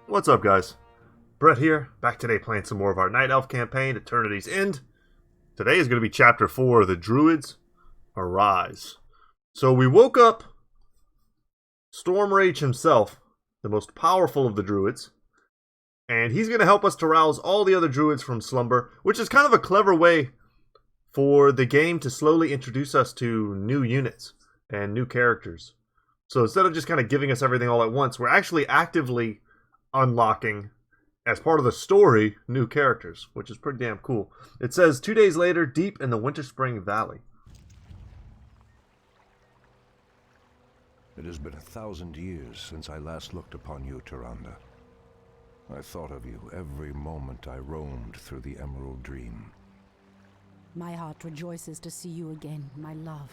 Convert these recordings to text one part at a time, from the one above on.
What's up, guys? Brett here, back today playing some more of our Night Elf campaign, Eternity's End. Today is going to be Chapter 4, The Druids Arise. So we woke up Stormrage himself, the most powerful of the Druids, and he's going to help us to rouse all the other Druids from slumber, which is kind of a clever way for the game to slowly introduce us to new units and new characters. So instead of just kind of giving us everything all at once, we're actually actively unlocking, as part of the story, new characters, which is pretty damn cool. It says, 2 days later, deep in the Winter Spring Valley. It has been 1,000 years since I last looked upon you, Tyrande. I thought of you every moment I roamed through the Emerald Dream. My heart rejoices to see you again, my love.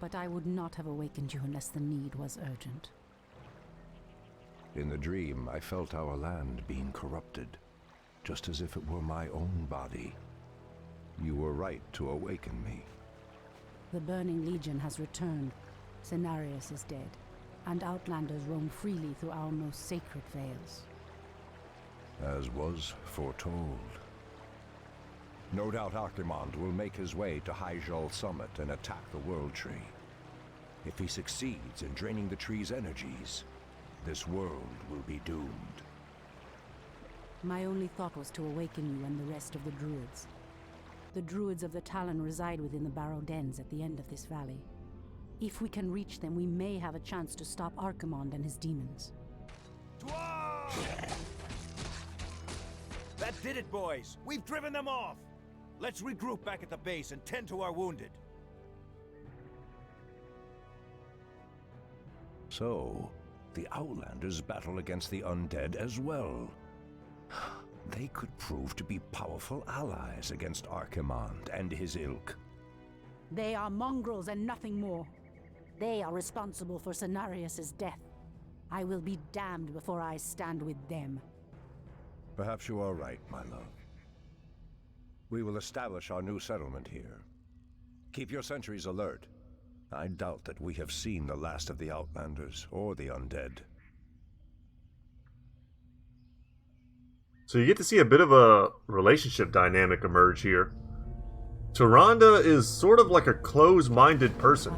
But I would not have awakened you unless the need was urgent. In the dream, I felt our land being corrupted, just as if it were my own body. You were right to awaken me. The Burning Legion has returned. Cenarius is dead, and Outlanders roam freely through our most sacred vales. As was foretold. No doubt Archimonde will make his way to Hyjal Summit and attack the World Tree. If he succeeds in draining the tree's energies, this world will be doomed. My only thought was to awaken you and the rest of the Druids. The Druids of the Talon reside within the Barrow Dens at the end of this valley. If we can reach them, we may have a chance to stop Archimonde and his demons. That did it, boys! We've driven them off! Let's regroup back at the base and tend to our wounded. So, the Outlanders battle against the Undead as well. They could prove to be powerful allies against Archimonde and his ilk. They are mongrels and nothing more. They are responsible for Cenarius' death. I will be damned before I stand with them. Perhaps you are right, my love. We will establish our new settlement here. Keep your sentries alert. I doubt that we have seen the last of the Outlanders or the Undead. So you get to see a bit of a relationship dynamic emerge here. Tyrande is sort of like a closed-minded person.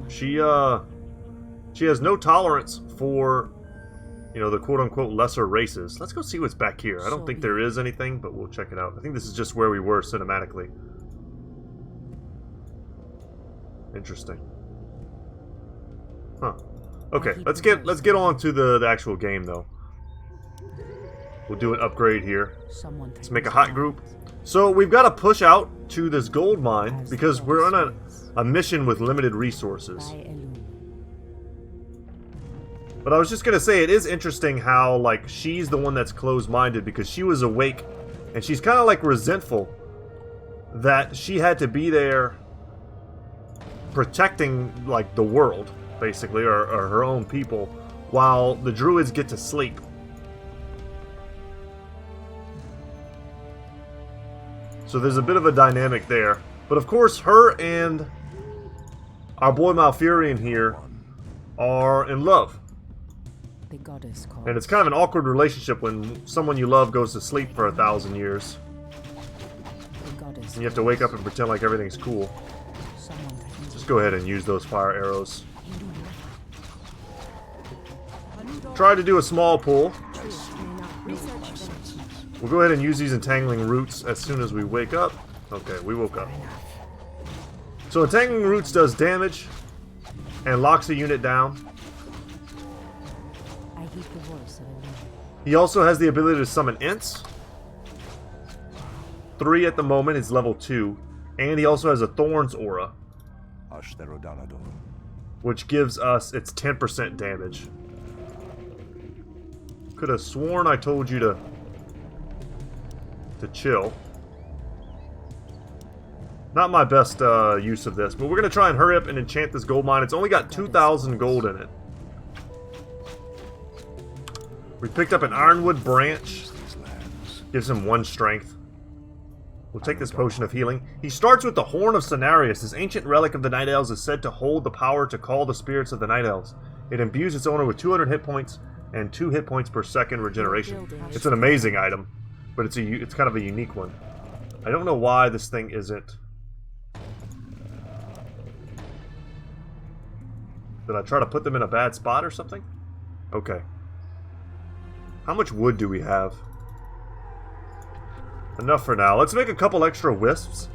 She has no tolerance for, the quote-unquote lesser races. Let's go see what's back here. I don't think there is anything, but we'll check it out. I think this is just where we were cinematically. Interesting. Huh. Okay, let's get on to the actual game though. We'll do an upgrade here. Let's make a hot group. So we've got to push out to this gold mine because we're on a mission with limited resources. But I was just gonna say, it is interesting how, like, she's the one that's closed-minded because she was awake, and she's kind of, like, resentful that she had to be there protecting, like, the world, basically, or her own people, while the Druids get to sleep. So there's a bit of a dynamic there. But, of course, her and our boy Malfurion here are in love. The goddess calls. And it's kind of an awkward relationship when someone you love goes to sleep for 1,000 years. And you have to wake up and pretend like everything's cool. Just go ahead and use those fire arrows. Try to do a small pull. We'll go ahead and use these entangling roots as soon as we wake up. Okay, we woke up. So entangling roots does damage and locks a unit down. He also has the ability to summon Ints. 3 at the moment, is level 2. And he also has a Thorns aura, which gives us its 10% damage. Could have sworn I told you to chill. Not my best use of this, but we're going to try and hurry up and enchant this gold mine. It's only got 2,000 gold in it. We picked up an ironwood branch. Gives him 1 strength. We'll take this potion of healing. He starts with the Horn of Cenarius. This ancient relic of the Night Elves is said to hold the power to call the spirits of the Night Elves. It imbues its owner with 200 hit points and 2 hit points per second regeneration. It's an amazing item, but it's kind of a unique one. I don't know why this thing isn't. Did I try to put them in a bad spot or something? Okay. How much wood do we have? Enough for now. Let's make a couple extra wisps.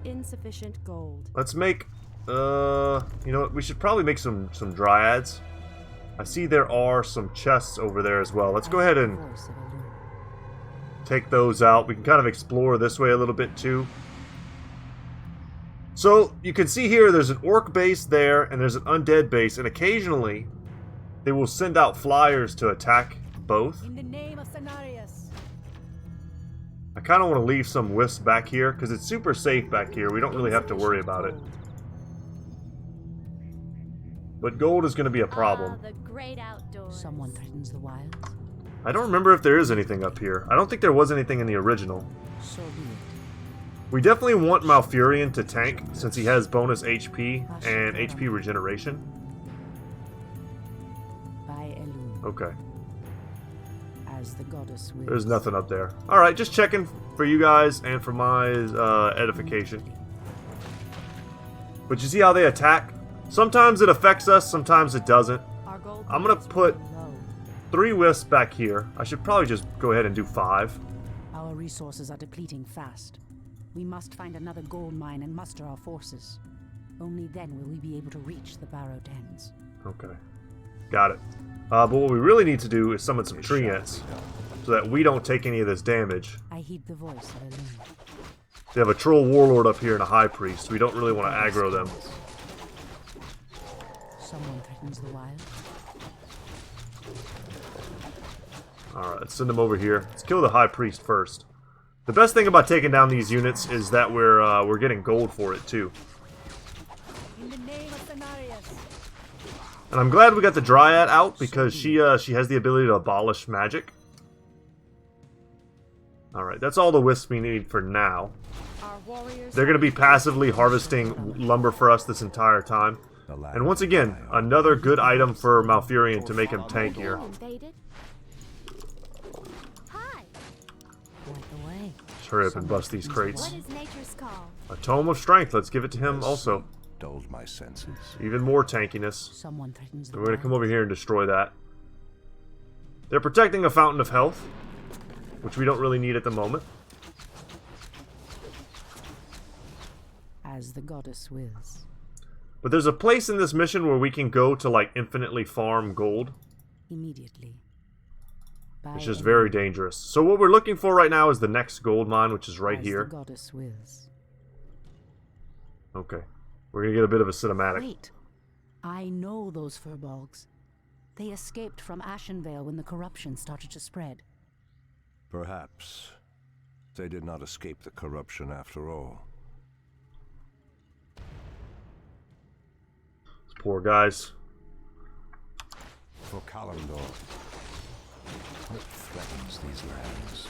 Insufficient gold. Let's make, you know what? We should probably make some dryads. I see there are some chests over there as well. Let's go ahead and take those out. We can kind of explore this way a little bit too. So, you can see here there's an orc base there, and there's an undead base, and occasionally they will send out flyers to attack both. In the name of Cenarius. I kind of want to leave some wisps back here, because it's super safe back here. We don't really have to worry about it. But gold is going to be a problem. The great outdoors. Someone threatens the wilds. I don't remember if there is anything up here. I don't think there was anything in the original. So be it. We definitely want Malfurion to tank, since he has bonus HP and HP regeneration. By Elune, Okay. as the goddess wills. There's nothing up there. Alright, just checking for you guys and for my edification. But you see how they attack? Sometimes it affects us, sometimes it doesn't. Our gold I'm gonna is put low. 3 wisps back here. I should probably just go ahead and do 5. Our resources are depleting fast. We must find another gold mine and muster our forces. Only then will we be able to reach the Barrow Dens. Okay. Got it. But what we really need to do is summon some tree ants, so that we don't take any of this damage. I heed the voice of Elune. They have a troll warlord up here and a high priest. We don't really want to aggro them. Someone threatens the wild. Alright, let's send them over here. Let's kill the high priest first. The best thing about taking down these units is that we're getting gold for it too. In the name of Cenarius. And I'm glad we got the dryad out because she has the ability to abolish magic. Alright, that's all the wisps we need for now. Our warriors. They're going to be passively harvesting lumber for us this entire time. And once again, another good item for Malfurion to make him tankier. Invaded. Hi. Point the way. Let's hurry up and bust these crates. What is nature's call? A Tome of Strength, let's give it to him also. Dulled my senses. Even more tankiness. Someone threatens the We're going to come wild. over here and destroy that. They're protecting a Fountain of Health, which we don't really need at the moment. As the goddess wills. But there's a place in this mission where we can go to, like, infinitely farm gold. Immediately. By Which is Elune, very dangerous. So what we're looking for right now is the next gold mine, which is right as here. the goddess wills. Okay. We're going to get a bit of a cinematic. Wait. I know those furbolgs. They escaped from Ashenvale when the corruption started to spread. Perhaps they did not escape the corruption after all. These poor guys. For Kalimdor, what threatens these lands?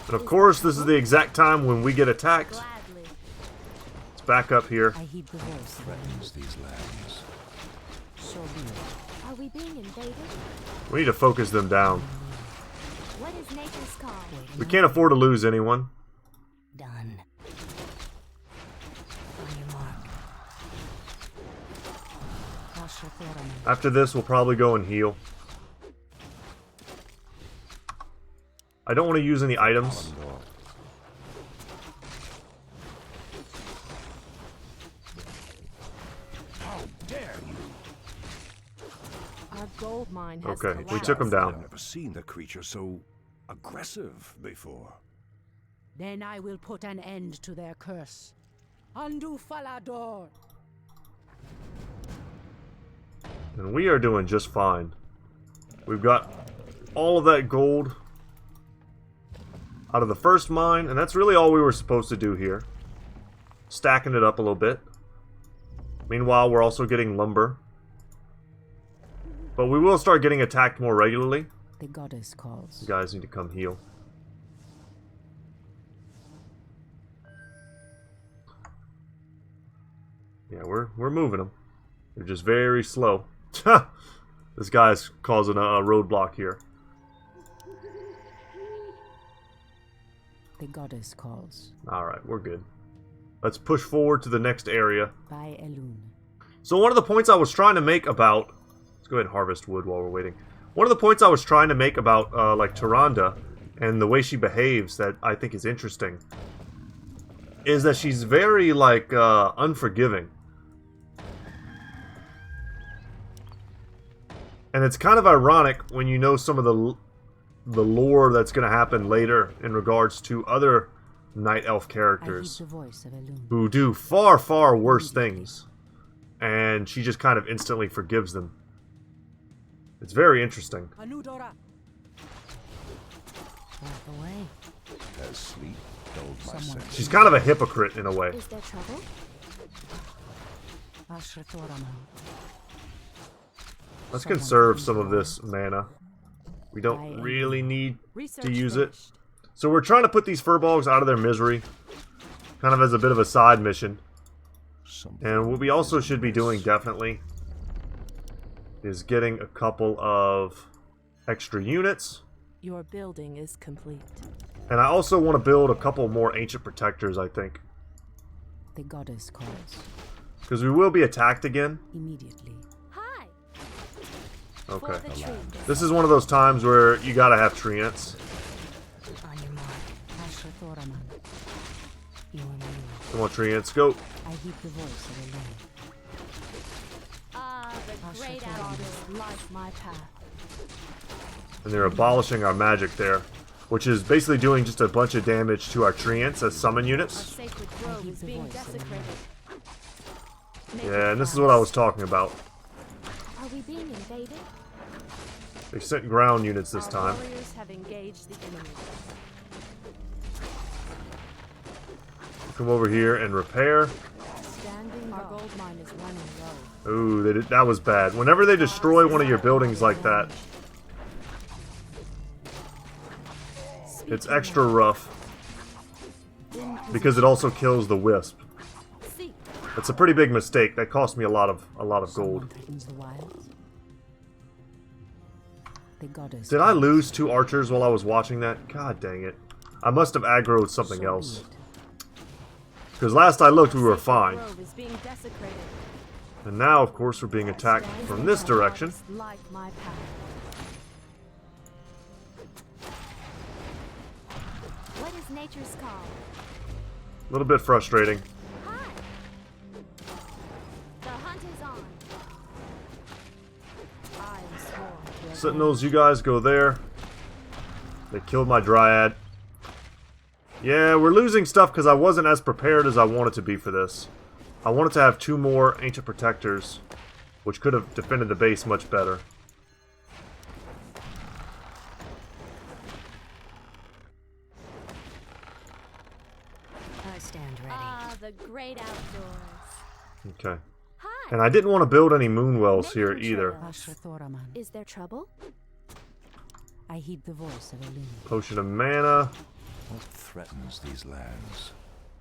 And of course, this is the exact time when we get attacked. Gladly. Let's back up here. I heed the voice. Threatens these lands. So be it. Are we being invaded? We need to focus them down. What is nature's call? We can't afford to lose anyone. Done. On your mark. After this, we'll probably go and heal. I don't want to use any items. Kalimdor. How dare you! Our gold mine has Okay, we collapsed. took him down. I've never seen the creature so aggressive before. Then I will put an end to their curse. Undo Falador. And we are doing just fine. We've got all of that gold out of the first mine, and that's really all we were supposed to do here. Stacking it up a little bit. Meanwhile, we're also getting lumber. But we will start getting attacked more regularly. The goddess calls. You guys need to come heal. Yeah, we're moving them. They're just very slow. This guy's causing a roadblock here. The goddess calls. Alright, we're good. Let's push forward to the next area. By Elune. So one of the points I was trying to make about... Let's go ahead and harvest wood while we're waiting. One of the points I was trying to make about, like, Tyrande and the way she behaves that I think is interesting is that she's very, like, unforgiving. And it's kind of ironic when you know some of the lore that's going to happen later in regards to other Night Elf characters who do far, far worse things. And she just kind of instantly forgives them. It's very interesting. As sleep dulled my senses. She's kind of a hypocrite in a way. Is there trouble? Let's conserve some of this mana. We don't really need to use it. So we're trying to put these furbolgs out of their misery. Kind of as a bit of a side mission. And what we also should be doing, definitely, is getting a couple of extra units. Your building is complete. And I also want to build a couple more Ancient Protectors, I think. The goddess calls. Because we will be attacked again. Immediately. Hi. Okay. For the truth. This is one of those times where you gotta have treants. On your mark. Come on, treants, go. I heed the voice of Elune. The great outdoors light my path. And they're abolishing our magic there. Which is basically doing just a bunch of damage to our treants as summon Our units. sacred grove is being desecrated. Yeah, and this is what I was talking about. Are we being invaded? They sent ground units this Our time. warriors have engaged the enemy. Come over here and repair. Standing our gold mine is running low. Ooh, that was bad. Whenever they destroy one of your buildings like that, it's extra rough. Because it also kills the wisp. That's a pretty big mistake. That cost me a lot of gold. Did I lose 2 archers while I was watching that? God dang it. I must have aggroed something else. Because last I looked, we were fine. And now, of course, we're being attacked from this direction. Light my path. What is nature's call? A little bit frustrating. Hi. The hunt is on. I am sworn. Sentinels, you guys go there. They killed my dryad. Yeah, we're losing stuff because I wasn't as prepared as I wanted to be for this. I wanted to have 2 more Ancient Protectors, which could have defended the base much better. I stand ready. The great outdoors. Okay. Hi. And I didn't want to build any moonwells here either. Is there trouble? I heed the voice of Elune. Potion of mana. What threatens these lands?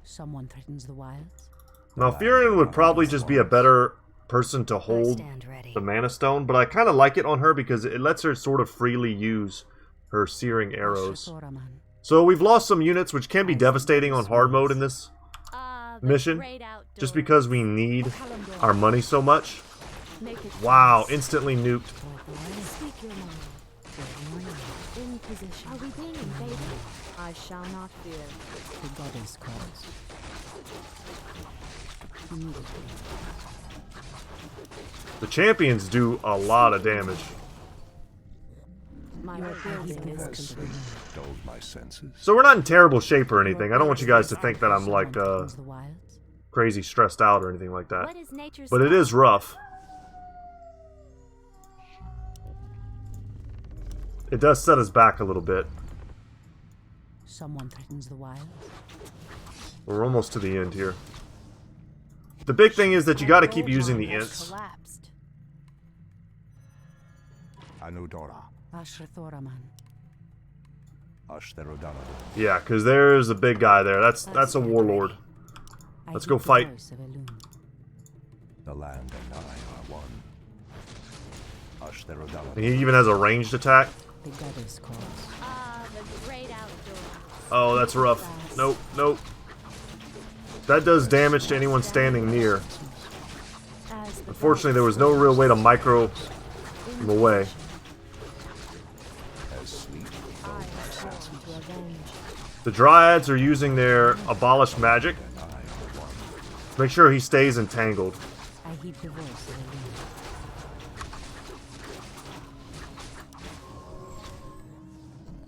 Someone threatens the wilds. Now, Furion would probably just be a better person to hold the Mana Stone, but I kind of like it on her because it lets her sort of freely use her searing arrows. So we've lost some units, which can be devastating on hard mode in this mission, just because we need our money so much. Wow, instantly nuked. Speak your mind. In position. Are we being invaded? I shall not fear. The goddess calls. The champions do a lot of damage. My building is complete. Dulled my senses. So we're not in terrible shape or anything. I don't want you guys to think that I'm like The wilds. crazy stressed out or anything like that. What is nature's But it is rough. It does set us back a little bit. Someone threatens the wilds. We're almost to the end here. The big thing is that you gotta keep using the ints. Collapsed. Anudora. Ashrathoraman. Ashtherodana. Yeah, because there's a big guy there. That's a warlord. Let's go fight. The land and I are one. hush their And rebellion. he even has a ranged attack. The goddess calls. The great outdoors. Oh, that's rough. Nope, nope. That does damage to anyone standing near. As the Unfortunately, there was no real way to micro him away. As sleep I have sworn to avenge. The Dryads are using their abolished magic. and I are one. Make sure he stays entangled. I heed the voice of the wind.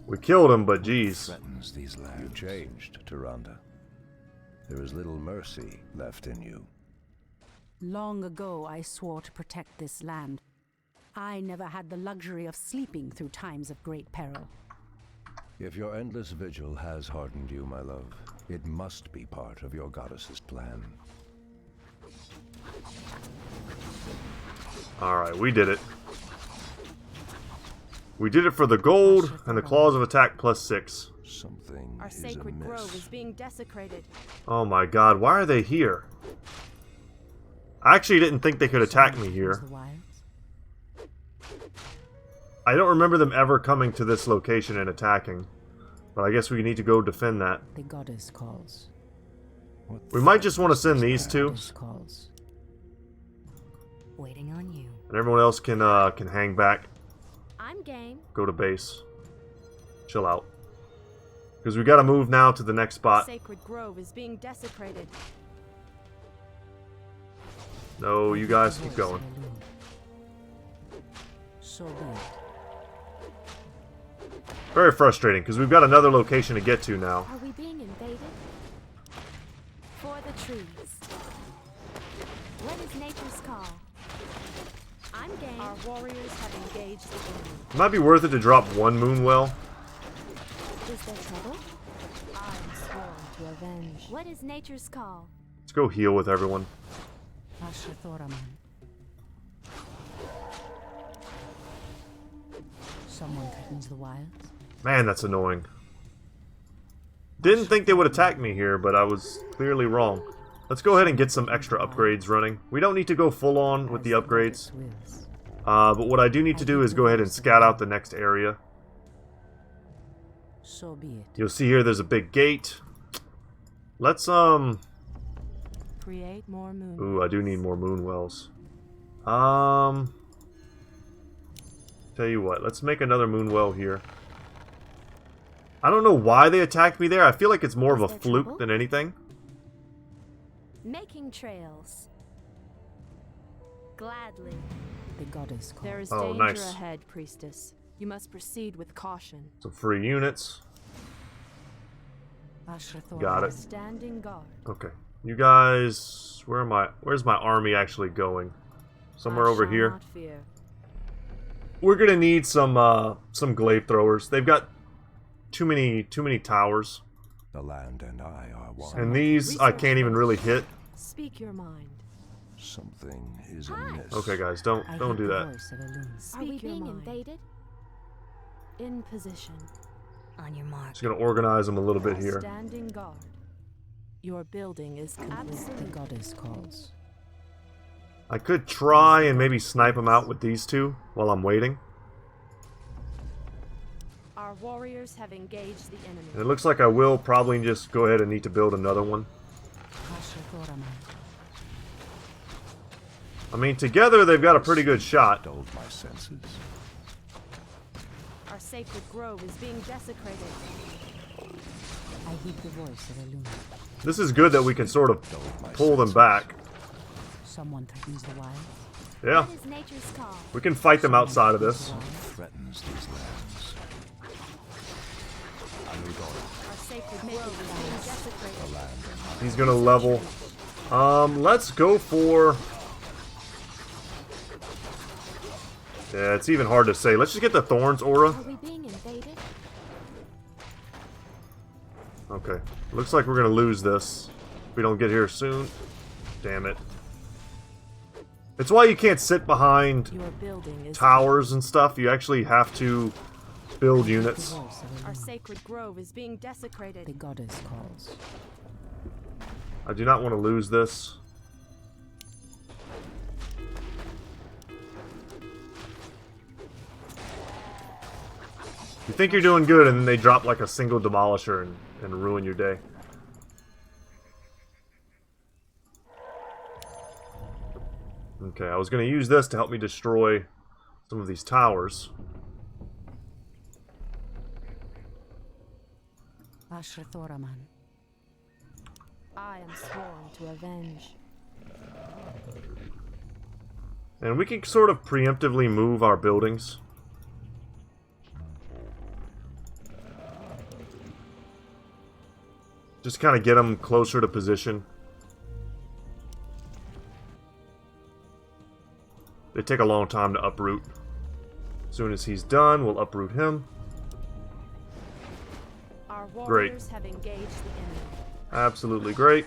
We killed him, but geez. Threatens these lands. You changed, Tyrande. There is little mercy left in you. Long ago, I swore to protect this land. I never had the luxury of sleeping through times of great peril. If your endless vigil has hardened you, my love, it must be part of your goddess's plan. Alright, we did it. We did it for the gold and the claws of attack +6. Something Our is sacred amiss. grove is being desecrated. Oh my god, why are they here? I actually didn't think they could attack me here. The wilds. I don't remember them ever coming to this location and attacking. But I guess we need to go defend that. The goddess calls. What We might just want to send these two, Goddess calls. Waiting on you. and everyone else can hang back, I'm game. go to base, chill out. Because we got to move now to the next spot. Sacred grove is being desecrated. No, you guys keep going. So be it. Very frustrating because we've got another location to get to now. Are we being invaded? For the trees. What is nature's call? I'm game. Our warriors have engaged the enemy. It might be worth it to drop one Moonwell. Is there trouble? I'm sworn to avenge. What is nature's call? Let's go heal with everyone. Ashathoraman. Someone threatens the wilds. Man, that's annoying. Didn't think they would attack me here, but I was clearly wrong. Let's go ahead and get some extra upgrades running. We don't need to go full on with the upgrades. Wills. But what I do need to do is go ahead and scout out the next area. So be it. You'll see here there's a big gate. Let's, Create more moon. Ooh, I do need more Moonwells. Tell you what, let's make another Moonwell here. I don't know why they attacked me there. I feel like it's more of a there fluke trouble? than anything. Making trails. Gladly. The goddess calls. There is Oh, danger nice. ahead, priestess. You must proceed with caution. Some free units. Ashathoraman. Got it. Standing guard. Okay. You guys, where's my army actually going? Somewhere I over shall here. not fear. We're gonna need some glaive throwers. They've got too many towers. The land and I are one. And these I can't even really hit. Speak your mind. Something is Hi. amiss. Okay guys, don't I do heed the that. voice of Elune. Are we Speak your being mind. invaded? In position. On your mark. Just gonna organize them a little bit here. Standing guard. Your building is complete. The goddess calls. I could try and maybe snipe them out with these two while I'm waiting. Our warriors have engaged the enemy. And it looks like I will probably just go ahead and need to build another one. Ashathoraman. I mean, together they've got a pretty good shot. Dulled my senses. Our sacred grove is being desecrated. I heed the voice of Elune. This is good that we can sort of pull them back. Someone threatens the wilds. Yeah, What is nature's call? we can fight them outside of this. Threatens these lands. Aludor, Our sacred grove is being desecrated. the land. He's gonna level. Let's go for... Yeah, it's even hard to say. Let's just get the Thorns aura. Are we being invaded? Okay. Looks like we're gonna lose this if we don't get here soon. Damn it. It's why you can't sit behind Your building is towers and stuff. You actually have to build The units. voice of Our Elune. sacred grove is being The desecrated. goddess calls. I do not want to lose this. You think you're doing good, and then they drop like a single demolisher and ruin your day. Okay, I was going to use this to help me destroy some of these towers. Ashrathoraman. I am sworn to avenge. And we can sort of preemptively move our buildings. Just kind of get them closer to position. They take a long time to uproot. As soon as he's done, we'll uproot him. Our warriors Great. have engaged the enemy. Absolutely great.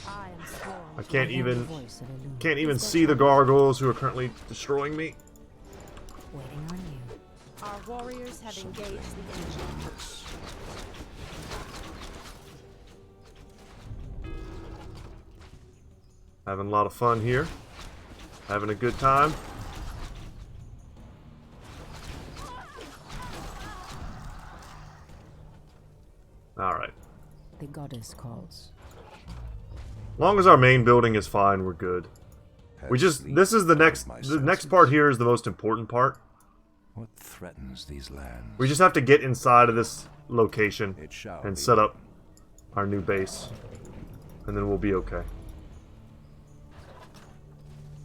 I am sworn. I can't even Voice of Elune. see the gargoyles who are currently destroying me. Waiting on you. Our warriors have engaged the enemy. Having a lot of fun here. Having a good time. Alright. The goddess calls. Long as our main building is fine, we're good. We just, this is the next part here is the most important part. What threatens these lands? We just have to get inside of this location It shall and be. set up our new base. And then we'll be okay.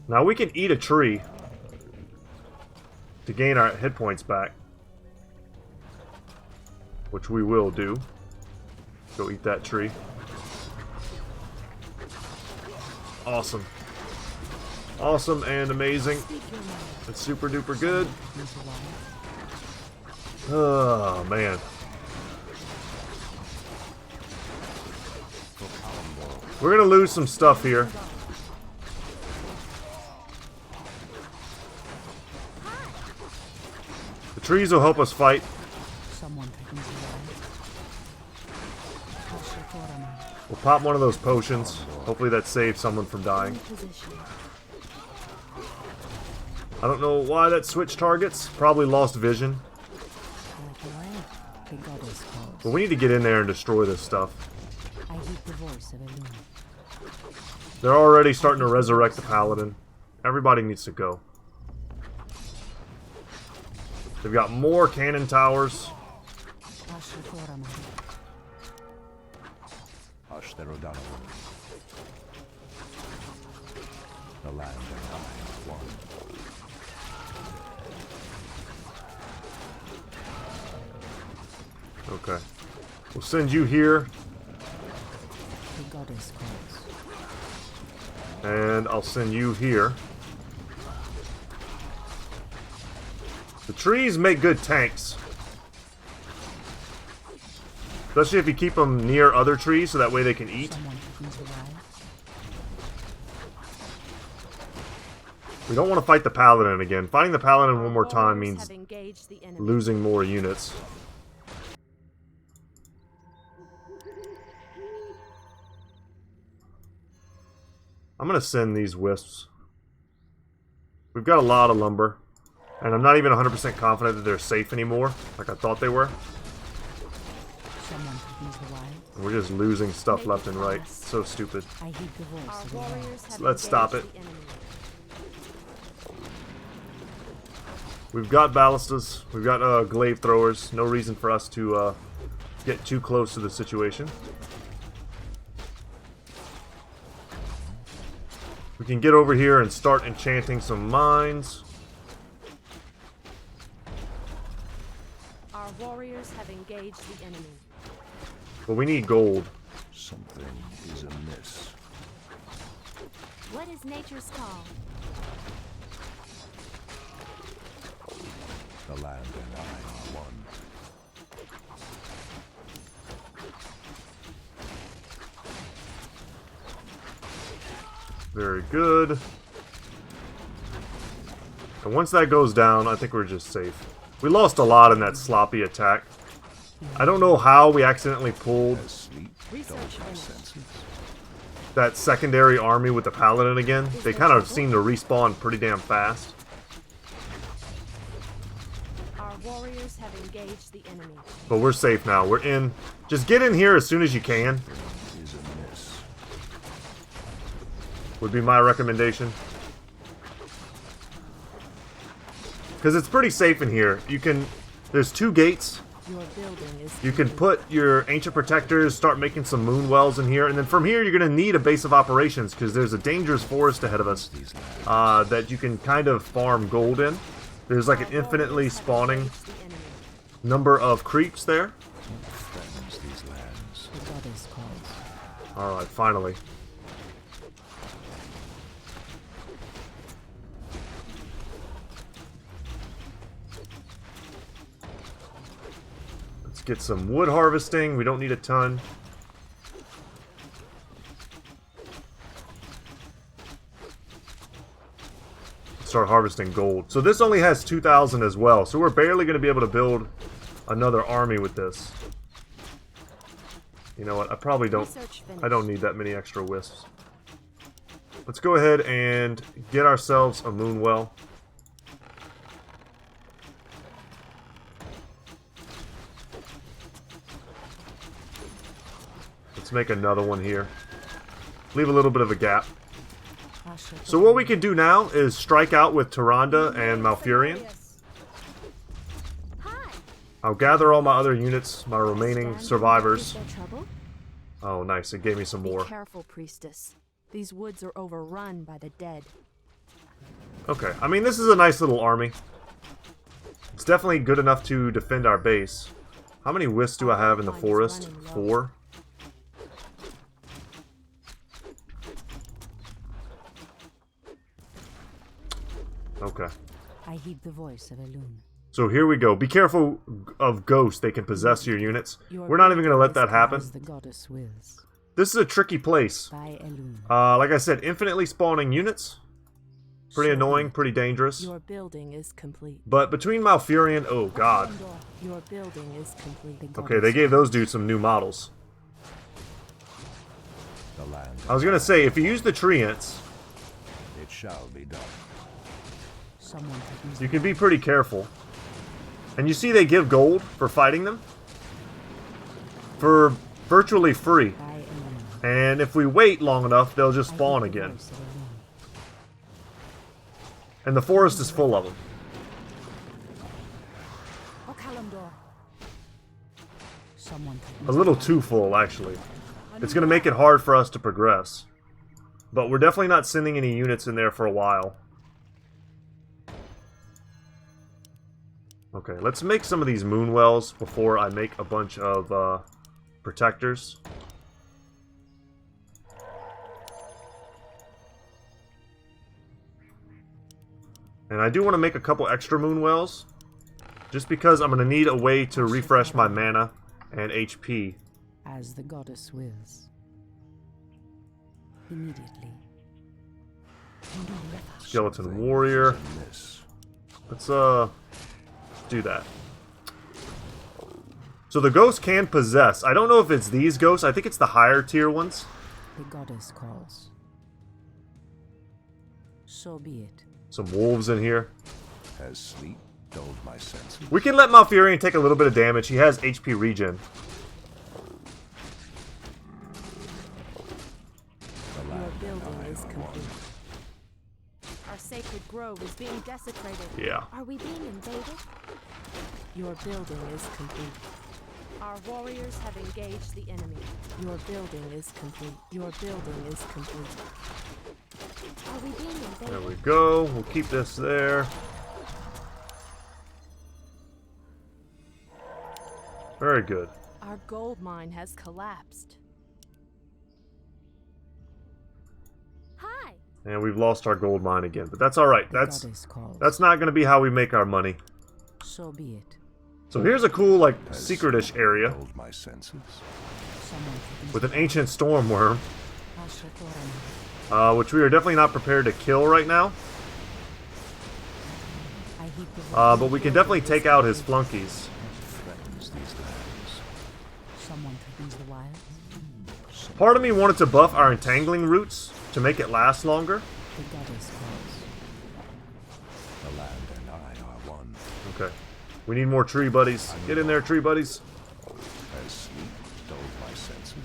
Now we can eat a tree to gain our hit points back. Which we will do. Go eat that tree. Awesome. Awesome and amazing. It's super duper good. Oh, man. We're gonna lose some stuff here. The trees will help us fight. Someone threatens your life. Ashrathoraman. We'll pop one of those potions. Hopefully that saves someone from dying. Position. I don't know why that switched targets. Probably lost vision. Like away. The goddess calls. But we need to get in there and destroy this stuff. I heed the voice of Elune. They're already starting to resurrect the paladin. Everybody needs to go. They've got more cannon towers. Ashrathoraman. Ashtherodana. The land and I are one. Okay. We'll send you here. The goddess calls. And I'll send you here. The trees make good tanks. Especially if you keep them near other trees so that way they can eat. Someone threatens your life. We don't want to fight the paladin again. Fighting the paladin Our one more time warriors means have engaged the enemy. losing more units. I'm gonna send these wisps. We've got a lot of lumber. And I'm not even 100% confident that they're safe anymore, like I thought they were. Someone threatens the wild. We're just losing stuff left and right. So stupid. I heed the voice Our of Elune. warriors have Let's stop engaged it. the enemy. We've got ballistas. We've got glaive throwers. No reason for us to get too close to the situation. We can get over here and start enchanting some mines. Our warriors have engaged the enemy. But we need gold. Something is amiss. What is nature's call? The land and I are one. Very good. And once that goes down, I think we're just safe. We lost a lot in that sloppy attack. I don't know how we accidentally pulled. As sleep Research dulls my finished. senses. that secondary army with the paladin again. They kind of seem to respawn pretty damn fast. Our warriors have engaged the enemy. But we're safe now. We're in. Just get in here as soon as you can. Is amiss. Would be my recommendation. Because it's pretty safe in here. You can... There's 2 gates. Your building is You can put your Ancient Protectors, start making some moon wells in here, and then from here you're going to need a base of operations, because there's a dangerous forest ahead of us that you can kind of farm gold in. There's like an infinitely spawning number of creeps there. Threatens these lands. the goddess calls. Alright, finally. Let's get some wood harvesting. We don't need a ton. Start harvesting gold. So this only has 2,000 as well. So we're barely going to be able to build another army with this. You know what? I probably don't... I don't need that many extra wisps. Let's go ahead and get ourselves a moon well. Let's make another one here. Leave a little bit of a gap. So what we can do now is strike out with Tyrande and Malfurion. I'll gather all my other units, my remaining survivors. Oh, nice. It gave me some more. Be careful, priestess. These woods are overrun by the dead. Okay. I mean, this is a nice little army. It's definitely good enough to defend our base. How many wisps do I have in the forest? 4. Okay. I heed the voice of Elune. So here we go. Be careful of ghosts. They can possess your units. We're not even going to let that happen. The goddess wills. This is a tricky place. By Elune. Like I said, infinitely spawning units. Pretty annoying, pretty dangerous. Your building is complete. But between Malfurion... Oh, God. Your building is complete. Okay, they gave those dudes some new models. The land. I was going to say, if you use the treants, It shall be done. Someone could you can be pretty careful. And you see they give gold for fighting them? For virtually free. by Elune. And if we wait long enough, they'll just I heed spawn the again. voice of Elune. And the forest is full of them. Someone A little too full, actually. It's going to make it hard for us to progress. But we're definitely not sending any units in there for a while. Okay, let's make some of these moon wells before I make a bunch of protectors. And I do want to make a couple extra moon wells, just because I'm going to need a way to refresh my mana and HP. as the goddess wills. Immediately. Skeleton warrior. Amiss. Let's do that. So the ghosts can possess. I don't know if it's these ghosts. I think it's the higher tier ones. The goddess calls. So be it. Some wolves in here. Has sleep dulled my senses? We can let Malfurion take a little bit of damage. He has HP regen. The Your land building I is want. complete. Our sacred grove is being desecrated. Yeah. Are we being invaded? Your building is complete. Our warriors have engaged the enemy. Your building is complete. Your building is complete. Are we being invaded? There we go. We'll keep this there. Very good. Our gold mine has collapsed. Hi. And we've lost our gold mine again. But that's alright. The That's goddess calls. not going to be how we make our money. So be it. So here's a cool, like, Has secretish area dulled my senses? Someone could with an ancient storm worm, Asha which we are definitely not prepared to kill right now. I heed the voice. But we can definitely take out his flunkies. Threatens these lands. Someone could use the wild. Some Part of me wanted to buff our entangling roots to make it last longer. The goddess calls. The land and I are one. Okay. We need more tree buddies. Get in there, tree buddies. As sleep dulled my senses.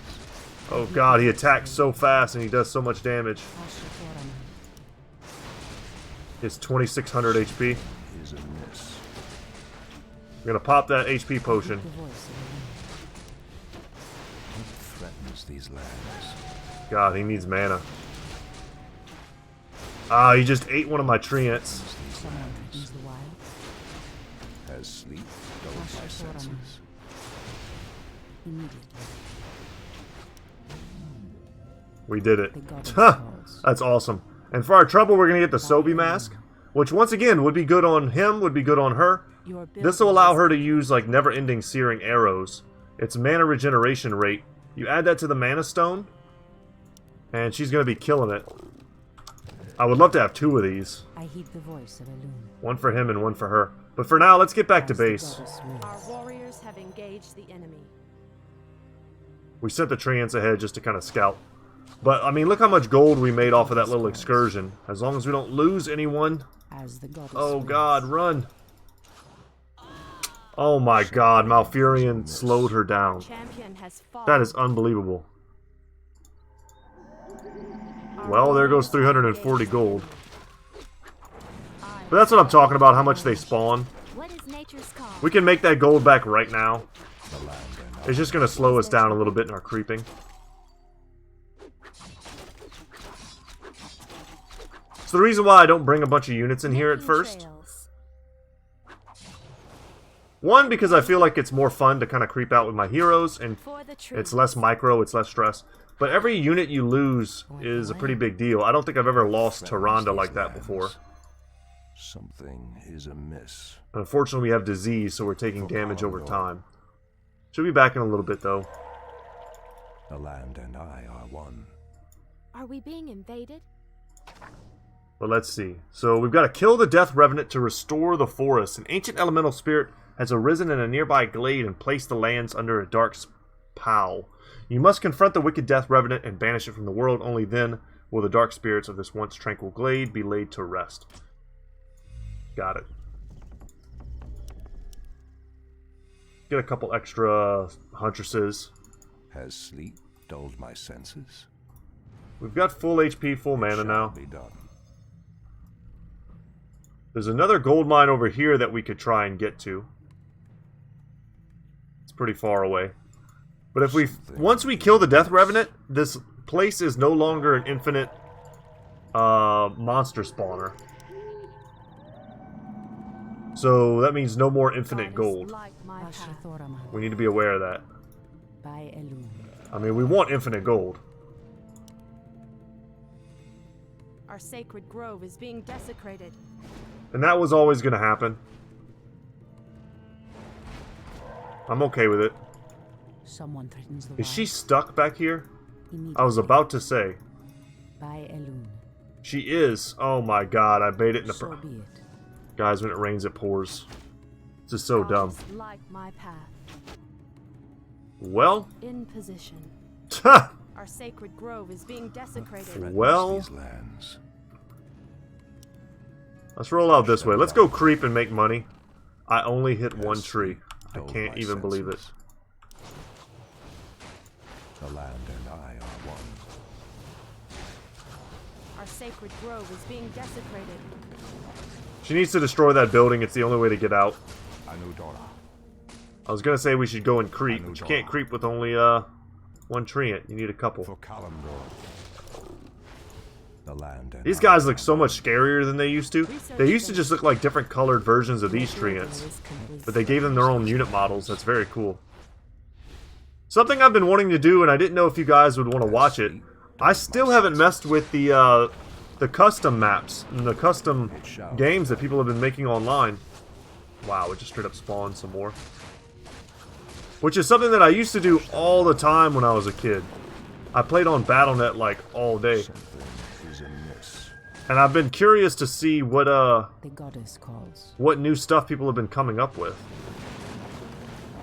Oh god, he attacks so fast and he does so much damage. It's 2600 HP. Is amiss. I'm gonna pop that HP potion. What threatens these lands? God, he needs mana. Ah, he just ate one of my treants. These lands. As sleep dulled my senses. We did it. Huh, that's awesome. And for our trouble, we're gonna get the Sobi mask, which once again would be good on him, would be good on her. This will allow her to use like never-ending searing arrows. It's mana regeneration rate. You add that to the mana stone, and she's gonna be killing it. I would love to have 2 of these. I heed the voice of Elune. One for him and one for her. But for now, let's get back to base. Our warriors have engaged the enemy. We sent the treants ahead just to kind of scout. But, I mean, look how much gold we made off of that little excursion. As long as we don't lose anyone. As the goddess Oh wills. god, run! Oh my god, Malfurion slowed her down. Champion has fallen. That is unbelievable. Well, there goes 340 gold. But that's what I'm talking about, how much they spawn. What is nature's call? We can make that gold back right now. The land and I. It's just going to slow us down a little bit in our creeping. It's the reason why I don't bring a bunch of units in here at first. Trails. One, because I feel like it's more fun to kind of creep out with my heroes, and For the truth. it's less micro, it's less stress. But every unit you lose is a pretty big deal. I don't think I've ever lost to Rhonda like that before. Something is amiss. Unfortunately, we have disease, so we're taking damage over time. Should be back in a little bit, though. The land and I are one. Are we being invaded? But let's see. So we've got to kill the Death Revenant to restore the forest. An ancient elemental spirit has arisen in a nearby glade and placed the lands under a dark spell. You must confront the wicked Death Revenant and banish it from the world. Only then will the dark spirits of this once tranquil glade be laid to rest. Got it. Get a couple extra huntresses. Has sleep dulled my senses? We've got full HP, full mana Shall now. be done. There's another gold mine over here that we could try and get to. It's pretty far away. But if we, once we kill the Death Revenant, this place is no longer an infinite monster spawner. So that means no more infinite gold. Like my path. We need to be aware of that. By Elune. I mean, we want infinite gold. Our sacred grove is being desecrated. And that was always going to happen. I'm okay with it. Someone threatens the Is she wild. stuck back here? Immediately. I was about to say. By Elune. She is. Oh my god, I made it in the... So be it. Guys, when it rains, it pours. This is so dumb. Goddess, like my path. Well, In position. Our sacred grove is being desecrated. Threatens Well. these lands. let's roll out this way. Let's go creep and make money. I only hit one tree. I can't even believe it. The land and I are one. Our sacred grove is being desecrated. She needs to destroy that building. It's the only way to get out. Anudora. I was going to say we should go and creep, but you can't creep with only one tree in it. You need a couple. For Kalimdor. The land and These I guys are look so one. much scarier than they used to. They used to just look like different colored versions of these treants. But they gave them their own unit models. That's very cool. Something I've been wanting to do, and I didn't know if you guys would want to watch it. I still haven't messed with the custom maps and the custom games that people have been making online. Wow, it just straight up spawned some more. Which is something that I used to do all the time when I was a kid. I played on Battle.net like all day. Something is amiss. And I've been curious to see what The goddess calls. what new stuff people have been coming up with.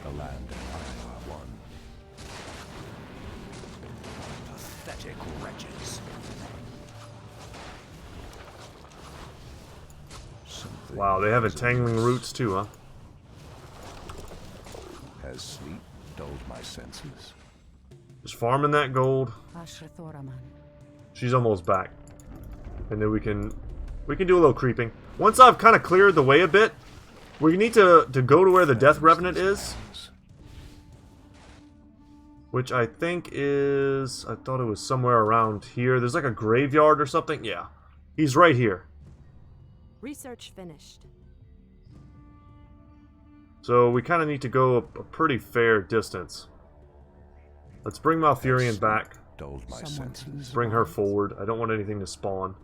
The land and I are one. Wow, they have entangling roots too, huh? Has sleep dulled my senses? Just farming that gold. Ashrathoraman. She's almost back. And then we can do a little creeping. Once I've kind of cleared the way a bit, we need to go to where the Death Revenant is. Which I think is... I thought it was somewhere around here. There's like a graveyard or something. Yeah. He's right here. Research finished. So we kind of need to go a pretty fair distance. Let's bring Malfurion back. Dulled my senses. Bring her forward. I don't want anything to spawn.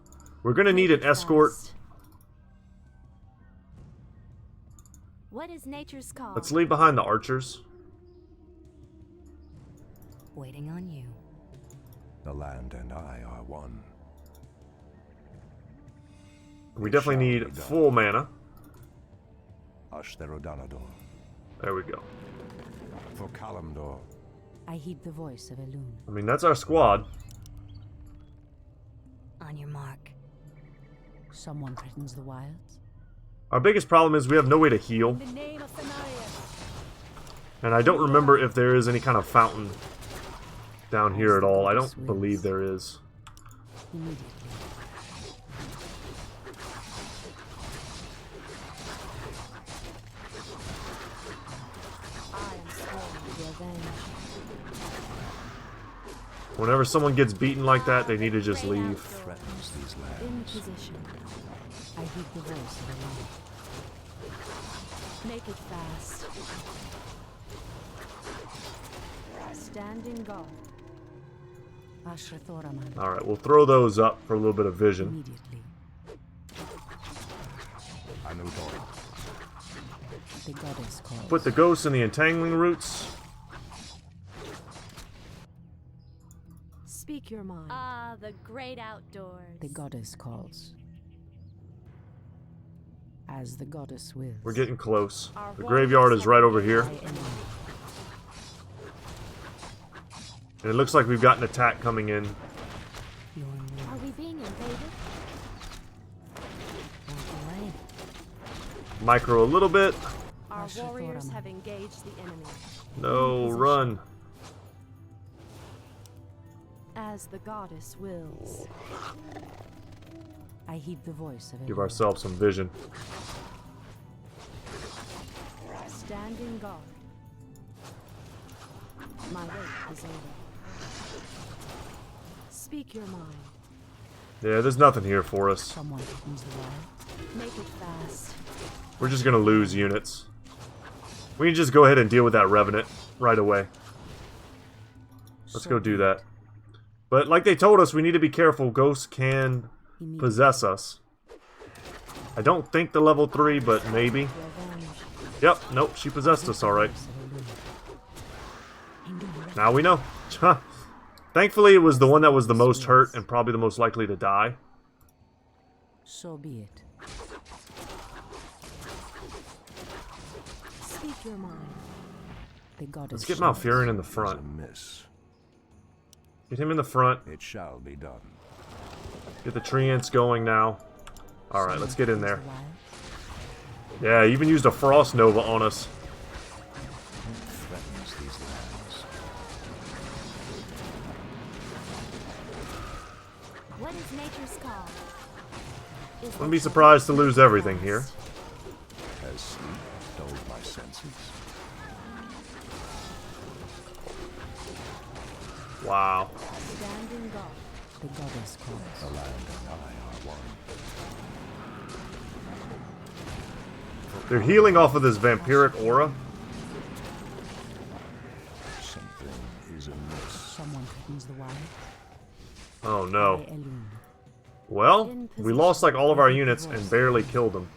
We're going to need an escort. What is nature's call? Let's leave behind the archers. Waiting on you. The land and I are one. We definitely need full mana. Ashtherodanador. There we go. For Kalimdor. I heed the voice of Elune. I mean, that's our squad. On your mark. Someone threatens the wilds. Our biggest problem is we have no way to heal. In the name of Cenarius. And I don't remember if there is any kind of fountain down here at all. I don't believe there is. Immediately. I am sworn to revenge. Whenever someone gets beaten like that, they need to just leave. Threatens these In lands. position. I heed the voice of Elune. Make it fast. Standing guard. Ashrathoraman. Alright, we'll throw those up for a little bit of vision. Immediately. Anudor. The goddess calls. Put the ghosts in the entangling roots. Speak your mind. Ah, the great outdoors. The goddess calls. As the goddess wills. We're getting close. The graveyard is right over here. I am And it looks like we've got an attack coming in. your will. Are we being invaded? Walk away. Micro a little bit. Our Ashrathoraman. warriors have engaged the enemy. No, run. As the goddess wills. I heed the voice of Give Elune. ourselves some vision. Standing guard. My wait is over. Speak your mind. Yeah, there's nothing here for us. Someone threatens the wild. Make it fast. We're just gonna lose units. We can just go ahead and deal with that Revenant right away. Let's go do that. But like they told us, we need to be careful. Ghosts can possess us. I don't think the level 3, but maybe. Revenge. Yep, nope, she possessed us alright. Now we know. Thankfully, it was the one that was the most hurt and probably the most likely to die. So be it. Speak your mind. The goddess. Let's get shouts. Malfurion in the Is front. amiss. Get him in the front. It shall be done. Get the treants going now. Alright, let's get in there. The wild. Yeah, he even used a Frost Nova on us. Threatens these lands. What is nature's call? Is Wouldn't be surprised to lose everything here. Has sleep dulled my senses? Wow. Standing guard. The goddess calls. The land and I are one. They're healing off of this vampiric aura. Something is amiss. Someone threatens the wild. Oh no. I Elune. Well, we lost like all of our units and barely killed them.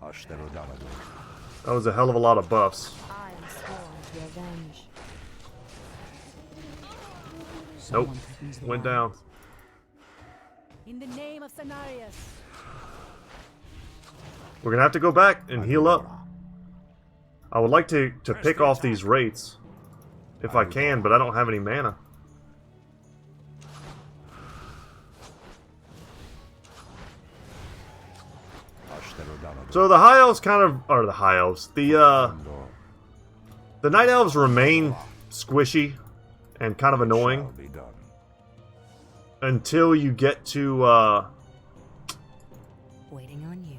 Ashtherodanador. That was a hell of a lot of buffs. I am sworn to revenge. Nope. Someone threatens the Went wild. down. In the name of Cenarius. We're gonna have to go back and heal up. I would like to pick off these wraiths. If I can, but I don't have any mana. So the High Elves kind of... Or the High Elves. The Night Elves remain squishy and kind of annoying. Until you get to, Waiting on you.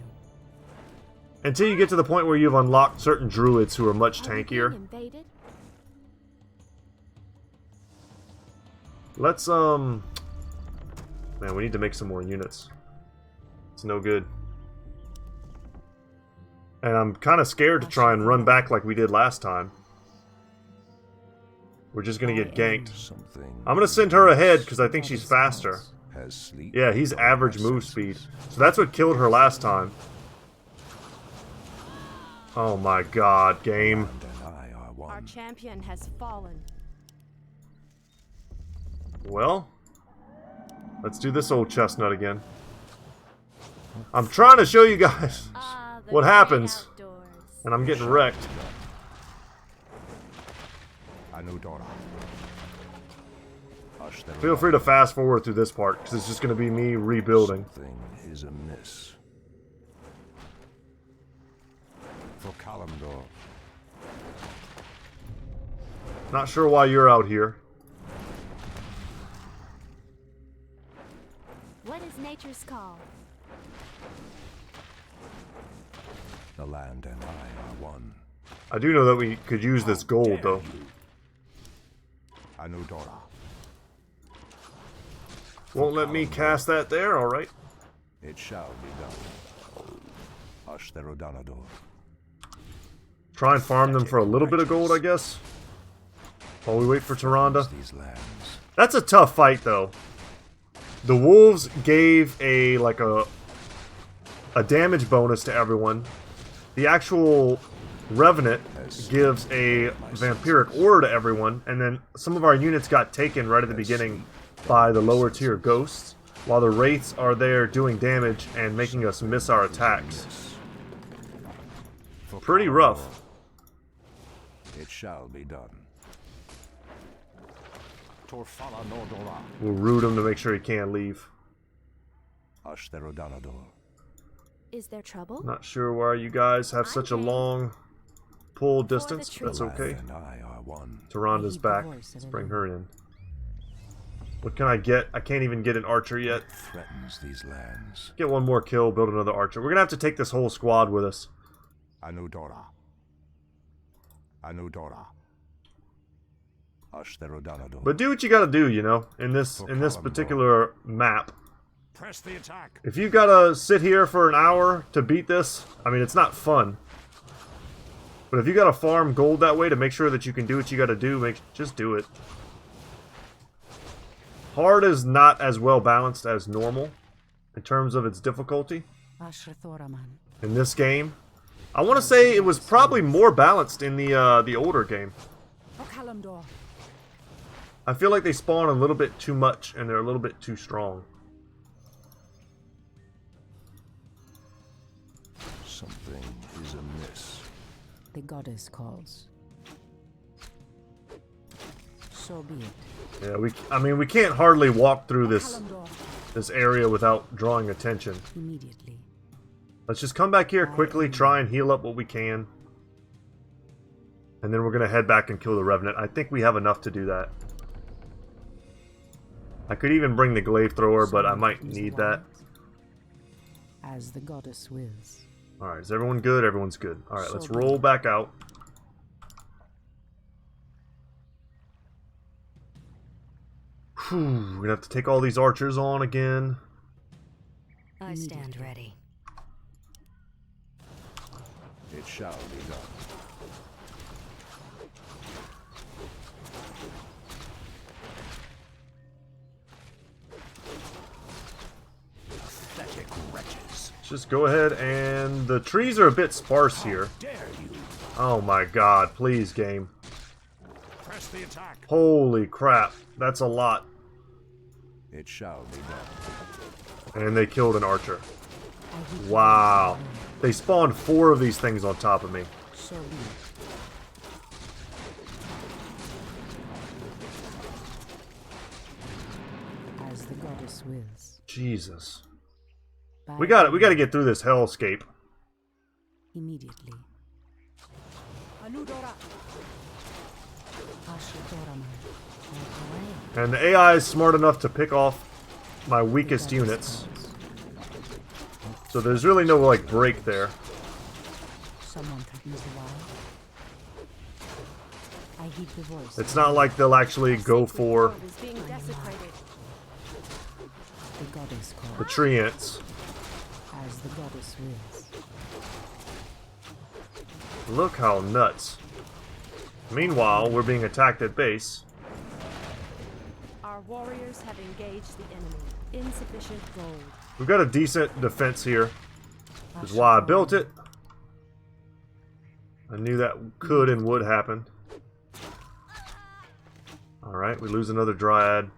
Until you get to the point where you've unlocked certain druids who are much tankier. Let's, Man, we need to make some more units. It's no good. And I'm kind of scared to try and run back like we did last time. We're just gonna get ganked. I'm gonna send her ahead because I think she's faster. Yeah, he's average move speed. So that's what killed her last time. Oh my god, game. Our champion has fallen. Well, let's do this old chestnut again. I'm trying to show you guys what happens, and I'm getting wrecked. Feel free to fast forward through this part, because it's just going to be me rebuilding. Something is amiss. For Kalimdor. Not sure why you're out here. What is nature's call? The land and I are one. I do know that we could use this gold, though. Anudora. Won't let me cast that there, alright. It shall be done. Ashtherodanador. Try and farm them for a little bit of gold, I guess. While we wait for Tyrande. That's a tough fight, though. The wolves gave a damage bonus to everyone. The actual Revenant gives a vampiric aura to everyone, and then some of our units got taken right at the beginning by the lower tier ghosts, while the wraiths are there doing damage and making us miss our attacks. Pretty rough. It shall be done. We'll root him to make sure he can't leave. Ashtherodanador. Is there trouble? Not sure why you guys have such a long pull distance. That's okay. Tyrande's back. Let's bring her in. What can I get? I can't even get an archer yet. Threatens these lands. Get one more kill, build another archer. We're gonna have to take this whole squad with us. Anudora. Anudora. Ashtherodanador. But do what you gotta do, you know, in this particular map. Press the attack. If you gotta sit here for an hour to beat this, I mean, it's not fun. But if you gotta farm gold that way to make sure that you can do what you gotta do, just do it. Hard is not as well balanced as normal in terms of its difficulty in this game. I want to say it was probably more balanced in the older game. I feel like they spawn a little bit too much and they're a little bit too strong. Something is amiss. The goddess calls. So be it. Yeah, I mean, we can't hardly walk through this area without drawing attention. Immediately. Let's just come back here quickly, try and heal up what we can. And then we're going to head back and kill the Revenant. I think we have enough to do that. I could even bring the glaive thrower, but I might need that. As the goddess wills. Alright, is everyone good? Everyone's good. Alright, let's roll back out. Whew, we're gonna have to take all these archers on again. I stand ready. It shall be done. Pathetic wretches. Let's just go ahead, and the trees are a bit sparse here. Oh my god, please, game. Press the attack. Holy crap, that's a lot. It shall be done. And they killed an archer. Wow. They spawned 4 of these things on top of me. So be it. As the goddess wills. Jesus. We got it. We got to get through this hellscape. Immediately. And the AI is smart enough to pick off my weakest units. So there's really no, like, break there. Someone threatens the wild. I heed the voice. It's not like they'll actually go for Grove is being desecrated. The goddess calls. the treants. As the goddess wills. Look how nuts. Meanwhile, we're being attacked at base. Our warriors have engaged the enemy. Insufficient gold. We've got a decent defense here. Which is why I built it. I knew that could and would happen. Alright, we lose another Dryad.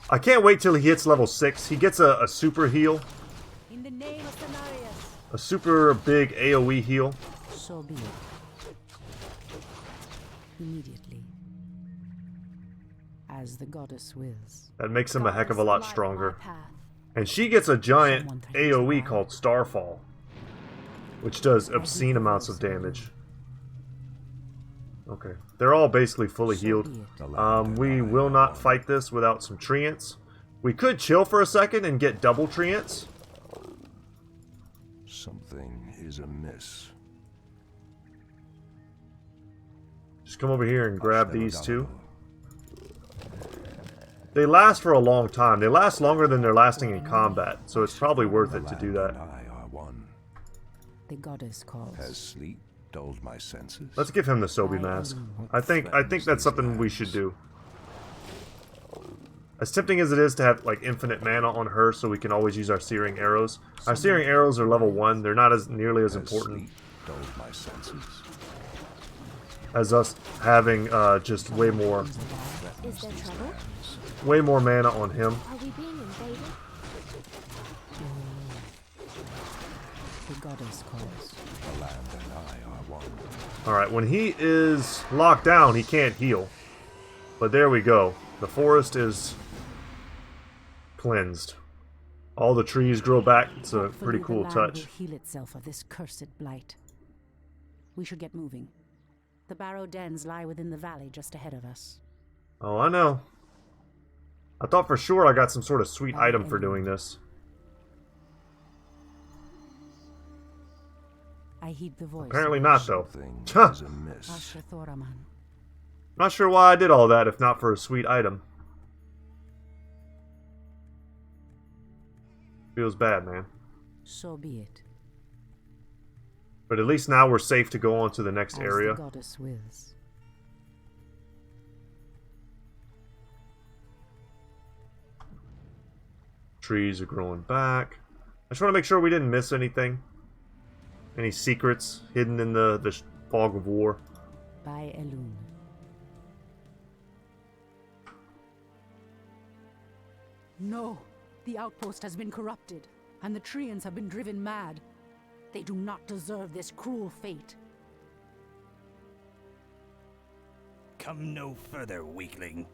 I can't wait till he hits level 6. He gets a super heal. In the name of Cenarius. A super big AoE heal. So be it. Immediately. As the goddess wills. That makes him a heck of a lot Goddess, light stronger. my path. And she gets a giant AoE called Starfall, which does obscene amounts of damage. Okay, they're all basically fully healed. We will not fight this without some treants. We could chill for a second and get double treants. Something is amiss. Just come over here and grab these two. They last for a long time. They last longer than they're lasting in combat, so it's probably worth it to do that. I are one. The goddess calls. Has sleep dulled my senses? Let's give him the Sobi mask. I think that's something we should do. As tempting as it is to have like infinite mana on her, so we can always use our searing arrows. Our searing arrows are level 1. They're not as nearly as important Dulled my senses. as us having just way more Is there trouble? mana on him. Are we being invaded? The goddess calls. The land and I are one. Alright, when he is locked down, he can't heal. But there we go. The forest is cleansed. All the trees grow back. It's a pretty cool the land touch. will heal itself of this cursed blight. We should get moving. The barrow dens lie within the valley just ahead of us. Oh, I know. I thought for sure I got some sort of sweet item for doing this. I heed the voice. Apparently not, though. Something Huh. is amiss. Asher Thoraman. Not sure why I did all that if not for a sweet item. Feels bad, man. So be it. But at least now we're safe to go on to the next As area. the goddess wills. Trees are growing back. I just want to make sure we didn't miss anything. Any secrets hidden in the fog of war. By Elune. No! The outpost has been corrupted, and the Treants have been driven mad. They do not deserve this cruel fate. Come no further, weakling.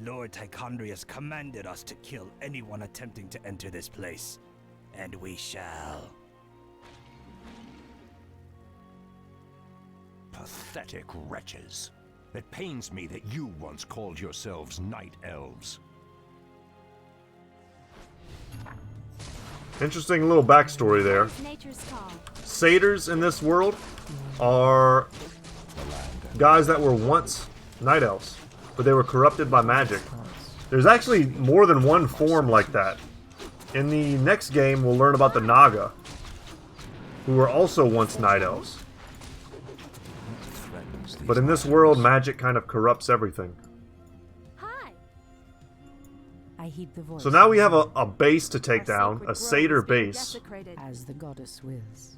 Lord Tichondrius commanded us to kill anyone attempting to enter this place. And we shall. Pathetic wretches. It pains me that you once called yourselves Night Elves. Interesting little backstory there. It's nature's call. Satyrs in this world are guys that were once Night Elves, but they were corrupted by magic. There's actually more than one form like that. In the next game, we'll learn about the Naga, who were also once Night Elves. But in this world, magic kind of corrupts everything. Hi. I heed the voice. So now we have a base to take Our down, sacred a grove satyr is being base. desecrated. As the goddess wills.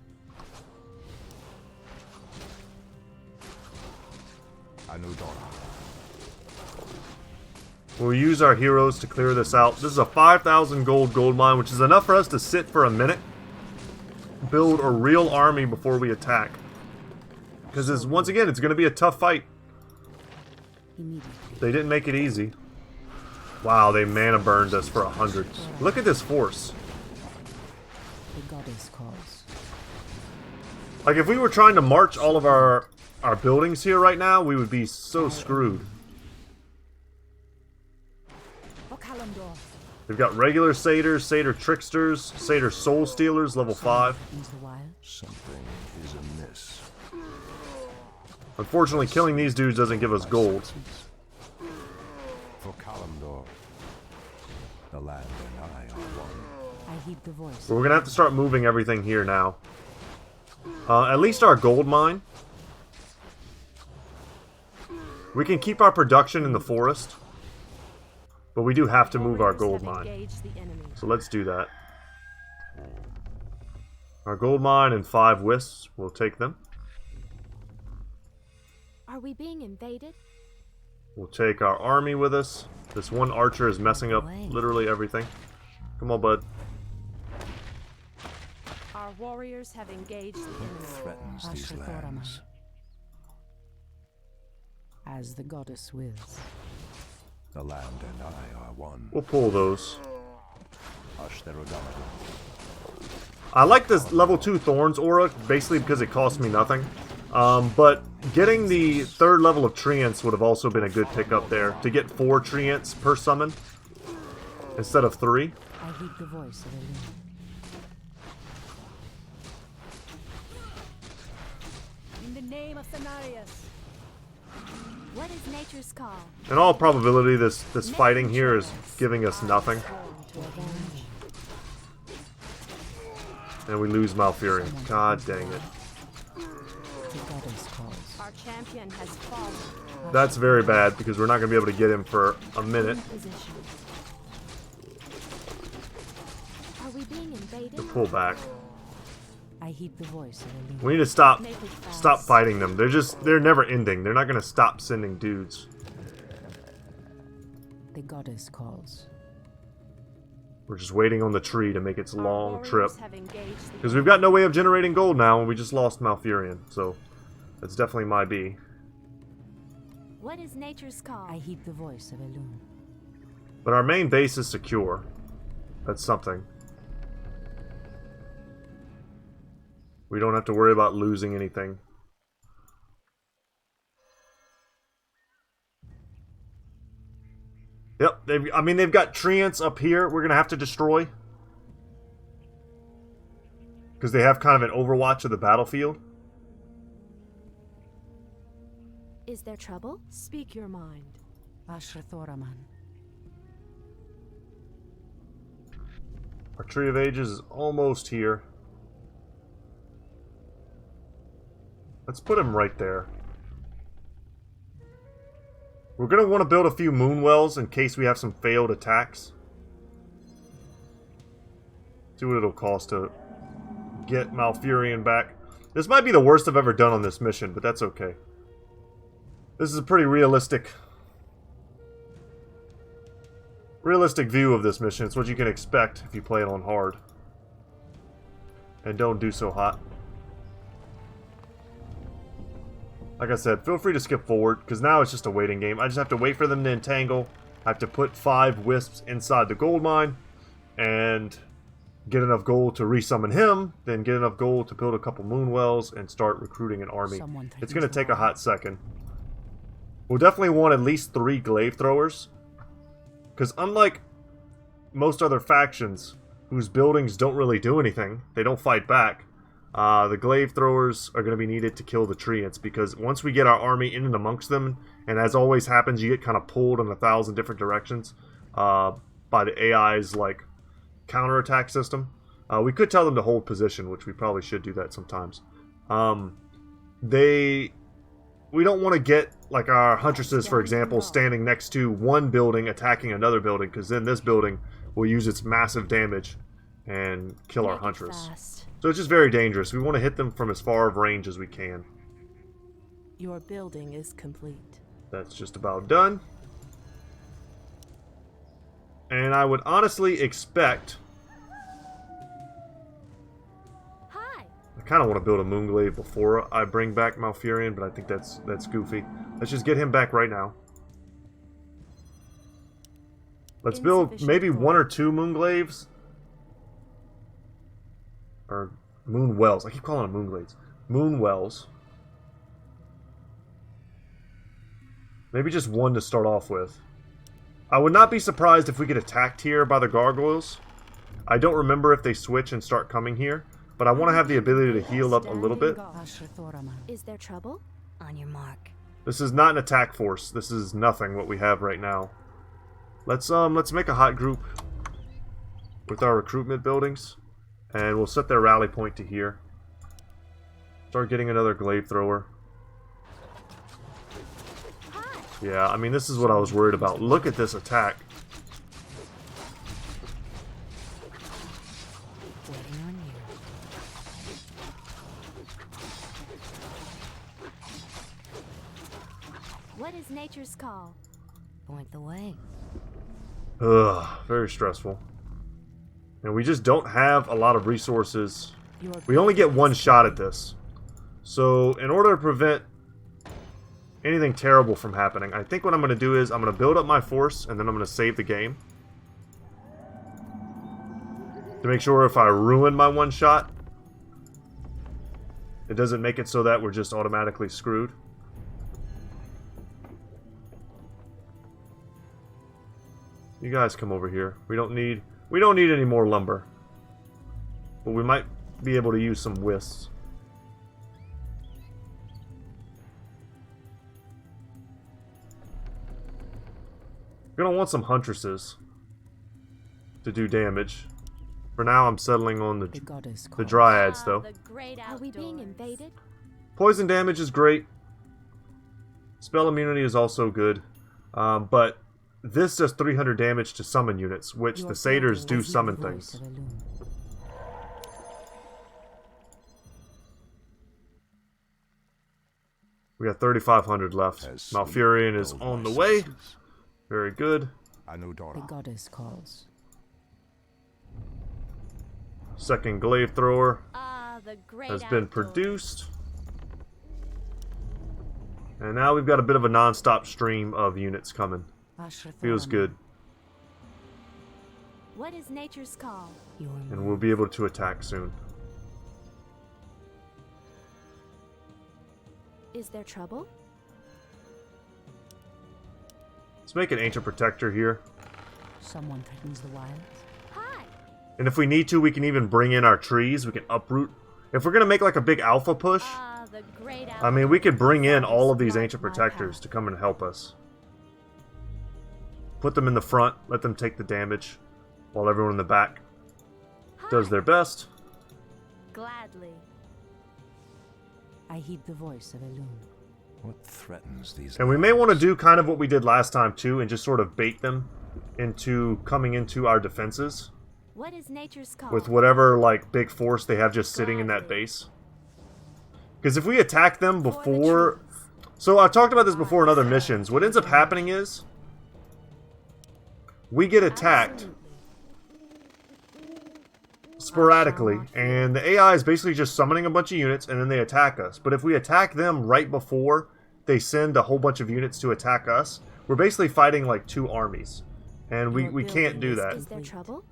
Anudora. We'll use our heroes to clear this out. This is a 5,000 gold mine, which is enough for us to sit for a minute. Build a real army before we attack. Because once again, it's going to be a tough fight. Immediately. They didn't make it easy. Wow, they mana burned us for 100. Look at this force. The goddess calls. Like, if we were trying to march all of our buildings here right now, we would be so screwed. We've got regular satyrs, satyr tricksters, satyr soul stealers, level 5. Something is amiss. Unfortunately, killing these dudes doesn't give us gold. For Kalimdor, the land and I are one. I heed the voice. So we're gonna have to start moving everything here now. At least our gold mine. We can keep our production in the forest, but we do have to move our gold mine. So let's do that. Our gold mine and 5 wisps. We'll take them. Are we being invaded? We'll take our army with us. This one archer is messing up literally everything. Come on, bud. Our warriors have engaged the enemy. Threatens these lands. As the goddess wills. The land and I are one. We'll pull those. Ashtherodama. I like this level 2 Thorns aura, basically because it costs me nothing. But getting the 3rd level of Treants would have also been a good pickup there. To get 4 Treants per summon, instead of 3. I heed the voice of Elune. In the name of Cenarius. What is nature's call? In all probability, this fighting here is giving us nothing. And we lose Malfurion. God dang it. Our champion has fallen. That's very bad, because we're not going to be able to get him for a minute. Are we being invaded? To pull back. I heed the voice of Elune. We need to stop fighting them. They're never ending. They're not going to stop sending dudes. The goddess calls. We're just waiting on the tree to make its long Warriors trip. have engaged the Because we've got no way of generating gold now, and we just lost Malfurion. So, that's definitely my B. What is nature's call? I heed the voice of Elune. But our main base is secure. That's something. We don't have to worry about losing anything. Yep, they've got Treants up here we're going to have to destroy. Because they have kind of an overwatch of the battlefield. Is there trouble? Speak your mind. Ashrathoraman. Our Tree of Ages is almost here. Let's put him right there. We're going to want to build a few moon wells in case we have some failed attacks. See what it'll cost to get Malfurion back. This might be the worst I've ever done on this mission, but that's okay. This is a pretty realistic view of this mission. It's what you can expect if you play it on hard. And don't do so hot. Like I said, feel free to skip forward, because now it's just a waiting game. I just have to wait for them to entangle. I have to put 5 wisps inside the gold mine, and get enough gold to resummon him, then get enough gold to build a couple moon wells, and start recruiting an army. It's going to take a hot second. We'll definitely want at least 3 glaive throwers, because unlike most other factions, whose buildings don't really do anything, they don't fight back, the glaive throwers are going to be needed to kill the Treants, because once we get our army in and amongst them, and as always happens, you get kind of pulled in 1,000 different directions by the AI's like counterattack system. We could tell them to hold position, which we probably should do that sometimes. We don't want to get like our huntresses, for example, standing next to one building attacking another building, because then this building will use its massive damage and kill our huntress. So it's just very dangerous. We want to hit them from as far of range as we can. Your building is complete. That's just about done. And I would honestly expect... Hi. I kind of want to build a Moonglaive before I bring back Malfurion, but I think that's goofy. Let's just get him back right now. Let's build maybe 1 or 2 Moonglaives. Or Moon Wells. I keep calling them Moonglaives. Moon wells. Maybe just one to start off with. I would not be surprised if we get attacked here by the gargoyles. I don't remember if they switch and start coming here, but I want to have the ability to heal up a little bit. Is there trouble? On your mark. This is not an attack force. This is nothing what we have right now. Let's make a hot group with our recruitment buildings, and we'll set their rally point to here. Start getting another glaive thrower. Yeah, I mean, this is what I was worried about. Look at this attack. Waiting on you. What is nature's call? Point the way. Ugh, very stressful. And we just don't have a lot of resources. We only get one shot at this. So, in order to prevent anything terrible from happening, I think what I'm going to do is I'm going to build up my force, and then I'm going to save the game. To make sure if I ruin my one shot, it doesn't make it so that we're just automatically screwed. You guys come over here. We don't need any more lumber. But we might be able to use some wisps. We're gonna want some huntresses to do damage. For now, I'm settling on the dryads, though. Are we being invaded? Poison damage is great. Spell immunity is also good. But this does 300 damage to summon units, which the satyrs do summon things. We got 3,500 left. Malfurion is on the way. Very good. The goddess calls. Second glaive thrower The great has been produced. And now we've got a bit of a non-stop stream of units coming. Feels good. What is nature's call? And we'll be able to attack soon. Is there trouble? Let's make an Ancient Protector here. Someone threatens the wilds. Hi. And if we need to, we can even bring in our trees. We can uproot. If we're going to make like a big alpha push, The great I mean, we could bring in all of these Ancient Protectors to come and help us. Put them in the front, let them take the damage, while everyone in the back does their best. Gladly. I heed the voice of Elune. What threatens these? And we may want to do kind of what we did last time too, and just sort of bait them into coming into our defenses What is nature's call? with whatever like big force they have just sitting in that base. Because if we attack them before... So I've talked about this before in other missions. What ends up happening is we get attacked sporadically, and the AI is basically just summoning a bunch of units, and then they attack us. But if we attack them right before they send a whole bunch of units to attack us, we're basically fighting like two armies. And we can't do that. Is there trouble?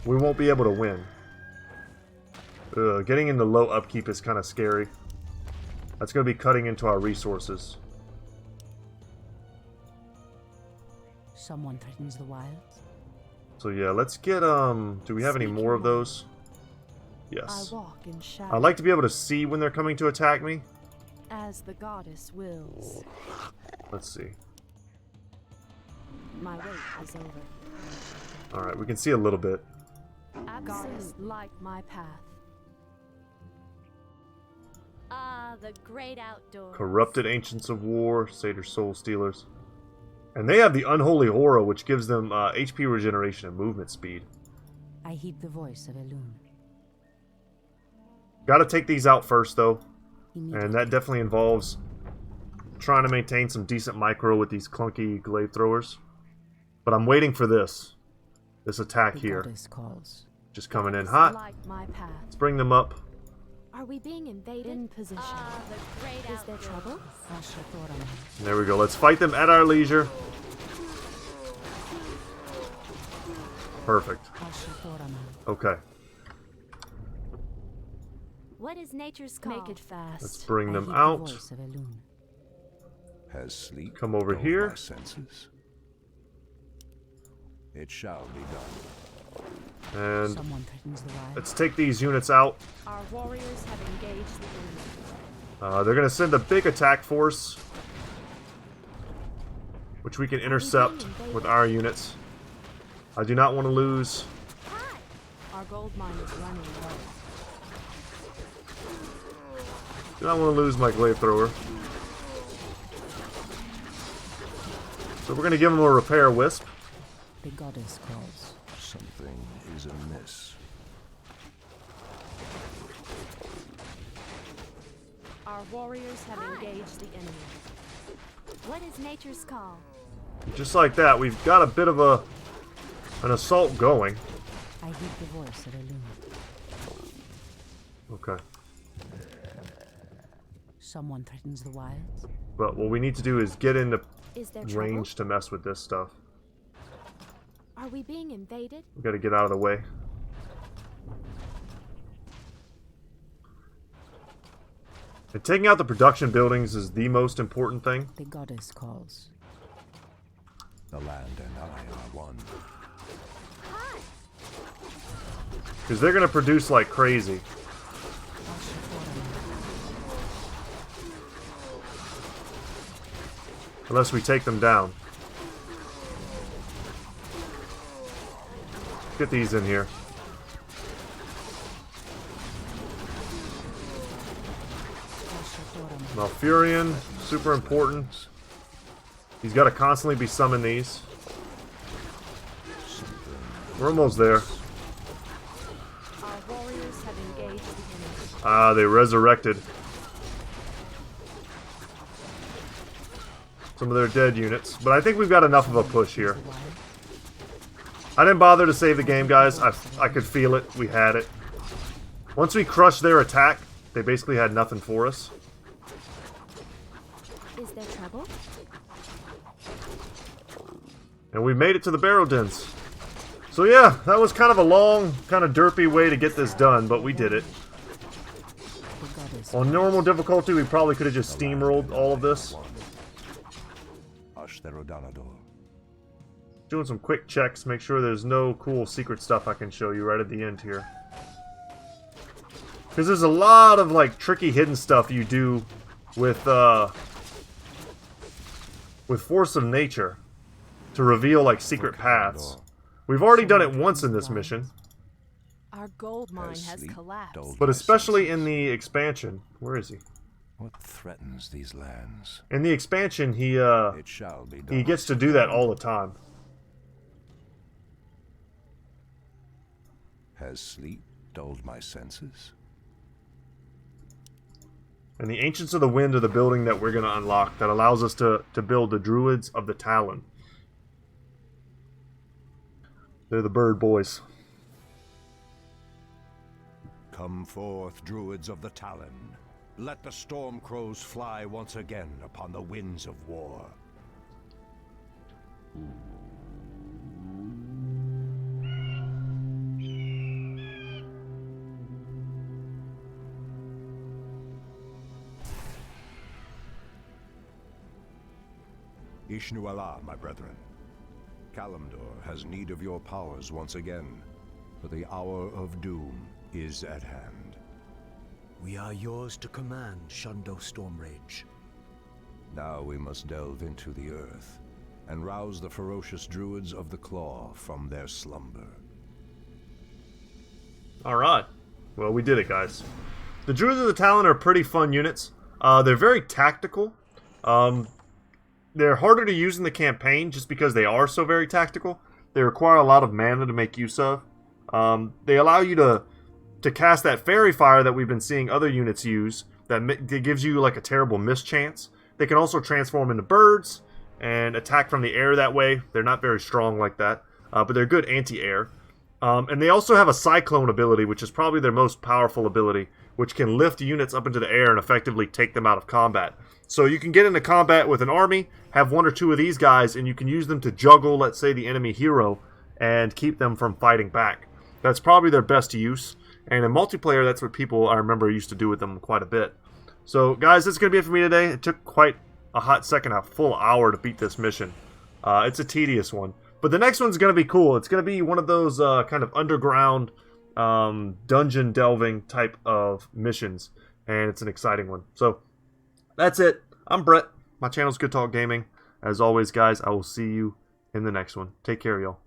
We won't be able to win. Getting into low upkeep is kind of scary. That's going to be cutting into our resources. Someone threatens the wilds. So yeah, let's get, do we have any more of those? I Yes. walk in shadow I'd like to be able to see when they're coming to attack me. as the goddess wills. Let's see. My wait is over. Alright, we can see a little bit. Goddess, light my path. The great outdoors. Corrupted Ancients of War, Satyr Soul Stealers. And they have the Unholy Horror, which gives them HP regeneration and movement speed. I heed the voice of Elune. Gotta take these out first, though. And Immediately. that definitely involves trying to maintain some decent micro with these clunky glaive throwers. But I'm waiting for this. This attack The here. goddess calls. Just coming in hot. Light my path. Let's bring them up. Are we being invaded? In position. The great Is there trouble? There we go. Let's fight them at our leisure. Perfect. Okay. What is nature's call? Make it fast. Let's bring I them heed out. The voice of Elune. Has sleep Come over dulled here. my senses? It shall be done. And Someone threatens the wild. let's take these units out. Our warriors have engaged the enemy. They're going to send a big attack force, which we can intercept with our units. I do not want to lose. Our gold mine is running low. Do not want to lose my glaive thrower. So we're going to give them a repair wisp. The goddess calls. Something is amiss. Our warriors have engaged the enemy. What is nature's call? Just like that, we've got a bit of an assault going. I heed the voice of Elune. Okay. Someone threatens the wilds. But what we need to do is get into Is there trouble? range to mess with this stuff. Are we being invaded? We got to get out of the way. And taking out the production buildings is the most important thing. The goddess calls. The land and I are one. Because they're going to produce like crazy. Unless we take them down. Get these in here. Malfurion, super important. He's got to constantly be summoning these. We're almost there. Our warriors have engaged the enemy. Ah, they resurrected some of their dead units. But I think we've got enough of a push here. I didn't bother to save the game, guys. I could feel it. We had it. Once we crushed their attack, they basically had nothing for us. Is there trouble? And we made it to the barrow dens. So yeah, that was kind of a long, kind of derpy way to get this done, but we did it. The goddess. On normal difficulty, we probably could have just steamrolled all of this. Doing some quick checks, make sure there's no cool secret stuff I can show you right at the end here. Because there's a lot of like tricky hidden stuff you do with Force of Nature to reveal like secret paths. We've already done it once in this mission, Our gold mine has collapsed. but especially in the expansion. Where is he? What threatens these lands? In the expansion, It shall be done. he gets to do that all the time. Has sleep dulled my senses? And the Ancients of the Wind are the building that we're going to unlock that allows us to build the Druids of the Talon. They're the bird boys. Come forth, Druids of the Talon. Let the storm crows fly once again upon the winds of war. Ishnu Allah, my brethren. Kalimdor has need of your powers once again, for the hour of doom is at hand. We are yours to command, Shundo Stormrage. Now we must delve into the earth, and rouse the ferocious Druids of the Claw from their slumber. Alright. Well, we did it, guys. The Druids of the Talon are pretty fun units. They're very tactical. They're harder to use in the campaign just because they are so very tactical. They require a lot of mana to make use of. They allow you to cast that Fairy Fire that we've been seeing other units use that gives you like a terrible mischance. They can also transform into birds and attack from the air that way. They're not very strong like that, but they're good anti-air. And they also have a Cyclone ability, which is probably their most powerful ability, which can lift units up into the air and effectively take them out of combat. So you can get into combat with an army, have one or two of these guys, and you can use them to juggle, let's say, the enemy hero, and keep them from fighting back. That's probably their best use. And in multiplayer, that's what people, I remember, used to do with them quite a bit. So, guys, that's going to be it for me today. It took quite a hot second, a full hour to beat this mission. It's a tedious one. But the next one's going to be cool. It's going to be one of those kind of underground dungeon delving type of missions. And it's an exciting one. So, that's it. I'm Brett. My channel's Good Talk Gaming. As always, guys, I will see you in the next one. Take care, y'all.